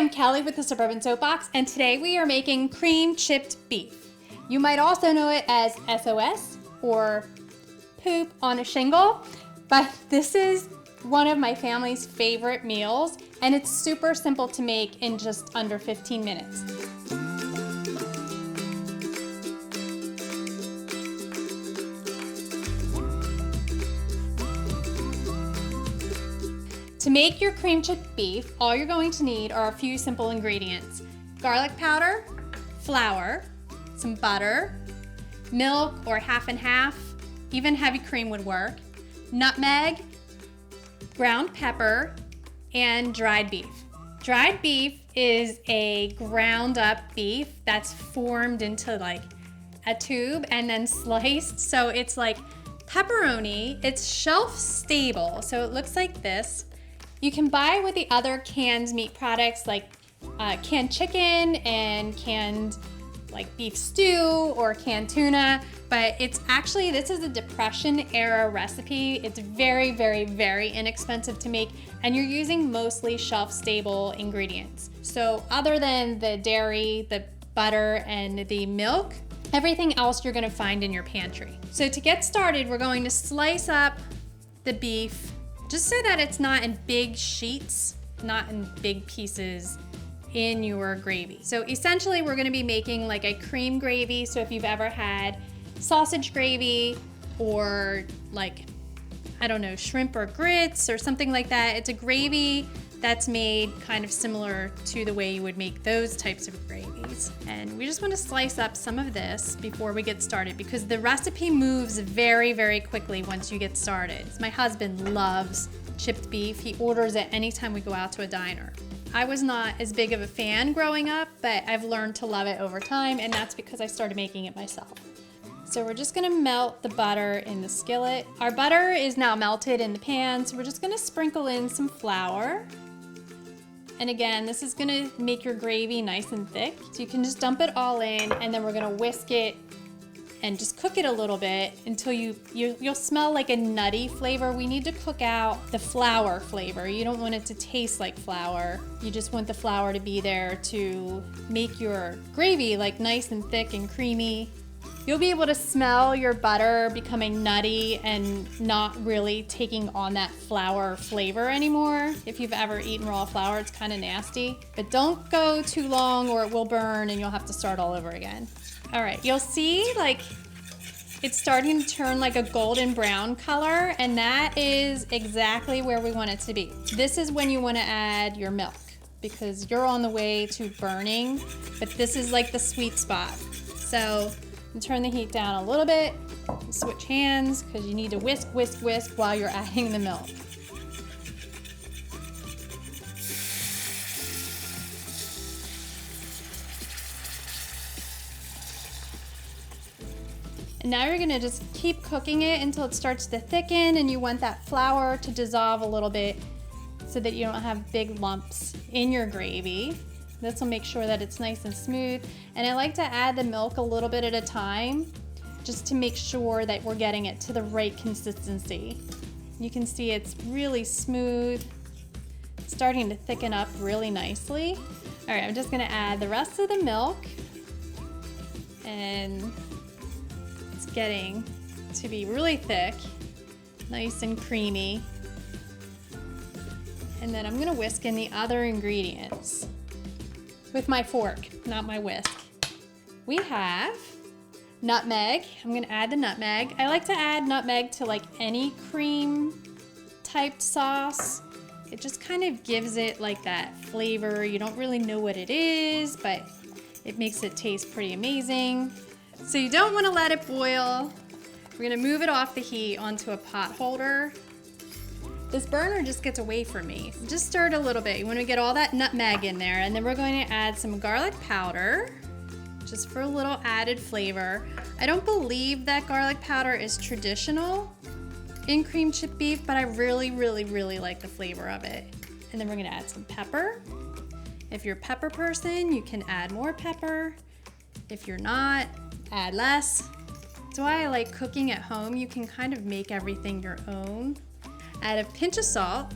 I'm Kelly with the Suburban Soapbox, and today we are making cream chipped beef. You might also know it as SOS or poop on a shingle, but this is one of my family's favorite meals, and it's super simple to make in just under 15 minutes. To make your cream chipped beef, all you're going to need are a few simple ingredients: garlic powder, flour, some butter, milk or half and half, even heavy cream would work, nutmeg, ground pepper, and dried beef. Dried beef is a ground up beef that's formed into like a tube and then sliced, so it's like pepperoni. It's shelf stable, so it looks like this. You can buy with the other canned meat products like canned chicken and canned like beef stew or canned tuna, but it's actually, this is a Depression era recipe. It's very, very, very inexpensive to make, and you're using mostly shelf stable ingredients. So other than the dairy, the butter, and the milk, everything else you're gonna find in your pantry. So to get started, we're going to slice up the beef just so that it's not in big sheets, not in big pieces in your gravy. So essentially we're gonna be making like a cream gravy. So if you've ever had sausage gravy or like, I don't know, shrimp or grits or something like that, it's a gravy that's made kind of similar to the way you would make those types of gravies. And we just want to slice up some of this before we get started because the recipe moves very, very quickly once you get started. My husband loves chipped beef. He orders it anytime we go out to a diner. I was not as big of a fan growing up, but I've learned to love it over time, and that's because I started making it myself. So we're just gonna melt the butter in the skillet. Our butter is now melted in the pan, so we're just gonna sprinkle in some flour. And again, this is gonna make your gravy nice and thick. So you can just dump it all in, and then we're gonna whisk it and just cook it a little bit until you'll smell like a nutty flavor. We need to cook out the flour flavor. You don't want it to taste like flour. You just want the flour to be there to make your gravy like nice and thick and creamy. You'll be able to smell your butter becoming nutty and not really taking on that flour flavor anymore. If you've ever eaten raw flour, it's kind of nasty. But don't go too long or it will burn and you'll have to start all over again. All right, you'll see like it's starting to turn like a golden brown color, and that is exactly where we want it to be. This is when you want to add your milk because you're on the way to burning, but this is like the sweet spot. So turn the heat down a little bit, switch hands because you need to whisk, whisk, whisk while you're adding the milk. And now you're gonna just keep cooking it until it starts to thicken, and you want that flour to dissolve a little bit so that you don't have big lumps in your gravy. This will make sure that it's nice and smooth. And I like to add the milk a little bit at a time just to make sure that we're getting it to the right consistency. You can see it's really smooth, starting to thicken up really nicely. All right, I'm just gonna add the rest of the milk, and it's getting to be really thick, nice and creamy. And then I'm gonna whisk in the other ingredients with my fork, not my whisk. We have nutmeg. I'm gonna add the nutmeg. I like to add nutmeg to like any cream type sauce. It just kind of gives it like that flavor. You don't really know what it is, but it makes it taste pretty amazing. So you don't wanna let it boil. We're gonna move it off the heat onto a pot holder. This burner just gets away from me. Just stir it a little bit. You want to get all that nutmeg in there, and then we're going to add some garlic powder just for a little added flavor. I don't believe that garlic powder is traditional in cream chipped beef, but I really, really, really like the flavor of it. And then we're gonna add some pepper. If you're a pepper person, you can add more pepper. If you're not, add less. That's why I like cooking at home. You can kind of make everything your own. Add a pinch of salt.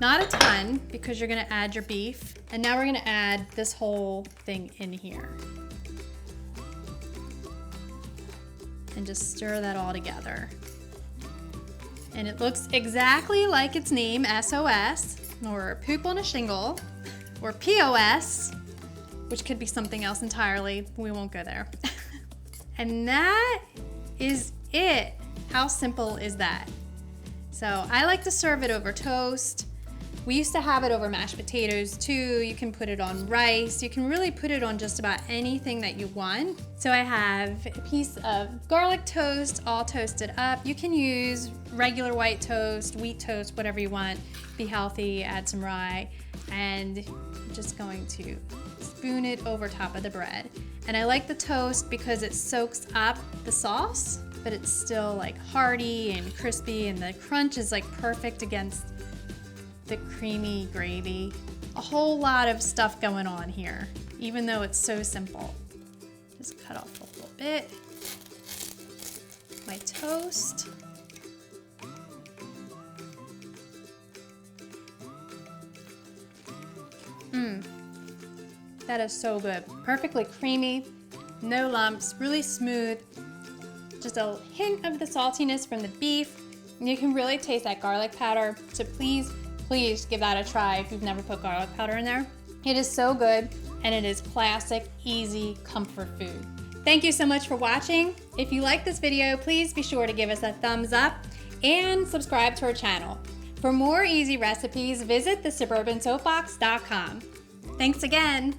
Not a ton, because you're gonna add your beef. And now we're gonna add this whole thing in here. And just stir that all together. And it looks exactly like its name, SOS, or poop on a shingle, or POS, which could be something else entirely. We won't go there. And that is it. How simple is that? So I like to serve it over toast. We used to have it over mashed potatoes too. You can put it on rice. You can really put it on just about anything that you want. So I have a piece of garlic toast all toasted up. You can use regular white toast, wheat toast, whatever you want. Be healthy, add some rye, and I'm just going to spoon it over top of the bread. And I like the toast because it soaks up the sauce, but it's still like hearty and crispy, and the crunch is like perfect against the creamy gravy. A whole lot of stuff going on here, even though it's so simple. Just cut off a little bit. My toast. That is so good. Perfectly creamy, no lumps, really smooth. Just a hint of the saltiness from the beef. And you can really taste that garlic powder, so please give that a try if you've never put garlic powder in there. It is so good, and it is classic, easy comfort food. Thank you so much for watching. If you like this video, please be sure to give us a thumbs up and subscribe to our channel. For more easy recipes, visit thesuburbansoapbox.com. Thanks again.